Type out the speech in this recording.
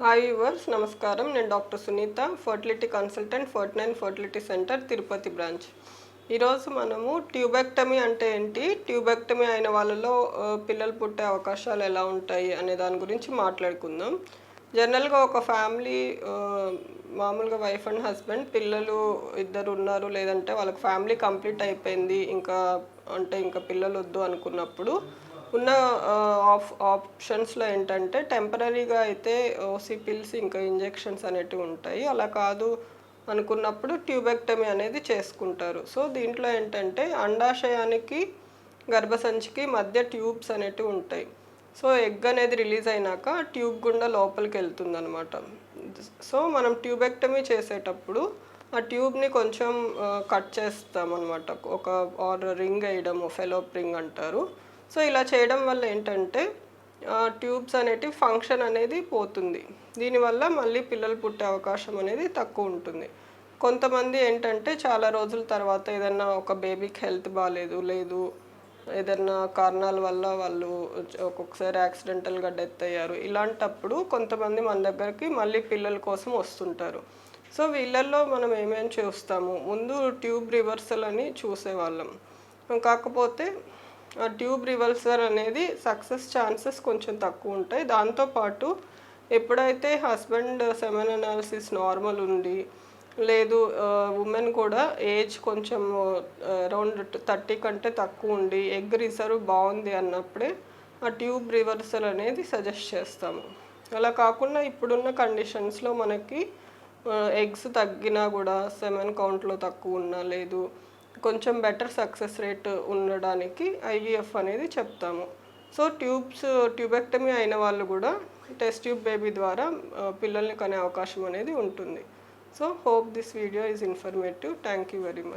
Hi viewers, నమస్కారం. నేను doctor Sunitha, fertility consultant, 49 fertility centre, Tirupati branch. ఈరోజు మనము ట్యూబెక్టమీ అంటే ఏంటి, ట్యూబెక్టమీ అయిన వాళ్ళలో పిల్లలు పుట్టే అవకాశాలు ఎలా ఉంటాయి అనే దాని గురించి మాట్లాడుకుందాం. జనరల్గా ఒక ఫ్యామిలీ మామూలుగా వైఫ్ అండ్ హస్బెండ్ పిల్లలు ఇద్దరు ఉన్నారు, లేదంటే వాళ్ళకి ఫ్యామిలీ కంప్లీట్ అయిపోయింది, ఇంకా పిల్లలు వద్దు అనుకున్నప్పుడు ఉన్న ఆప్షన్స్లో ఏంటంటే టెంపరీగా అయితే ఓసీ పిల్స్ ఇంకా ఇంజెక్షన్స్ అనేటివి ఉంటాయి. అలా కాదు అనుకున్నప్పుడు ట్యూబెక్టమీ అనేది చేసుకుంటారు. సో దీంట్లో ఏంటంటే అండాశయానికి గర్భసంచికి మధ్య ట్యూబ్స్ అనేటివి ఉంటాయి. సో ఎగ్ అనేది రిలీజ్ అయినాక ట్యూబ్ గుండా లోపలికి వెళ్తుంది అనమాట. సో మనం ట్యూబెక్టమీ చేసేటప్పుడు ఆ ట్యూబ్ని కొంచెం కట్ చేస్తాం అనమాట. ఒక రింగ్ వేయడము, ఫెలోప్ రింగ్ అంటారు. సో ఇలా చేయడం వల్ల ఏంటంటే ట్యూబ్స్ అనేటివి ఫంక్షన్ అనేది పోతుంది. దీనివల్ల మళ్ళీ పిల్లలు పుట్టే అవకాశం అనేది తక్కువ ఉంటుంది. కొంతమంది ఏంటంటే చాలా రోజుల తర్వాత ఏదన్నా ఒక బేబీకి హెల్త్ బాగాలేదు, లేదు ఏదన్నా కారణాల వల్ల వాళ్ళు ఒక్కొక్కసారి యాక్సిడెంటల్గా డెత్ అయ్యారు. ఇలాంటప్పుడు కొంతమంది మన దగ్గరికి మళ్ళీ పిల్లల కోసం వస్తుంటారు. సో వీళ్ళల్లో మనం ఏమేమి చూస్తాము, ముందు ట్యూబ్ రివర్సల్ అని చూసేవాళ్ళం. కాకపోతే ఆ ట్యూబ్ రివర్సల్ అనేది సక్సెస్ ఛాన్సెస్ కొంచెం తక్కువ ఉంటాయి. దాంతోపాటు ఎప్పుడైతే హస్బెండ్ సెమెన్ అనాలిసిస్ నార్మల్ ఉంది, లేదు ఉమెన్ కూడా ఏజ్ కొంచెం అరౌండ్ 30 కంటే తక్కువ ఉండి ఎగ్ రిజర్వ్ బాగుంది అన్నప్పుడే ఆ ట్యూబ్ రివర్సల్ అనేది సజెస్ట్ చేస్తాము. అలా కాకుండా ఇప్పుడున్న కండిషన్స్లో మనకి ఎగ్స్ తగ్గినా కూడా సెమెన్ కౌంట్లో తక్కువ ఉన్నా, లేదు కొంచెం బెటర్ సక్సెస్ రేట్ ఉండడానికి ఐవీఎఫ్ అనేది చెప్తాము. సో ట్యూబెక్టమీ అయిన వాళ్ళు కూడా టెస్ట్ ట్యూబ్ బేబీ ద్వారా పిల్లల్ని కనే అవకాశం అనేది ఉంటుంది. So hope this video is informative. Thank you very much.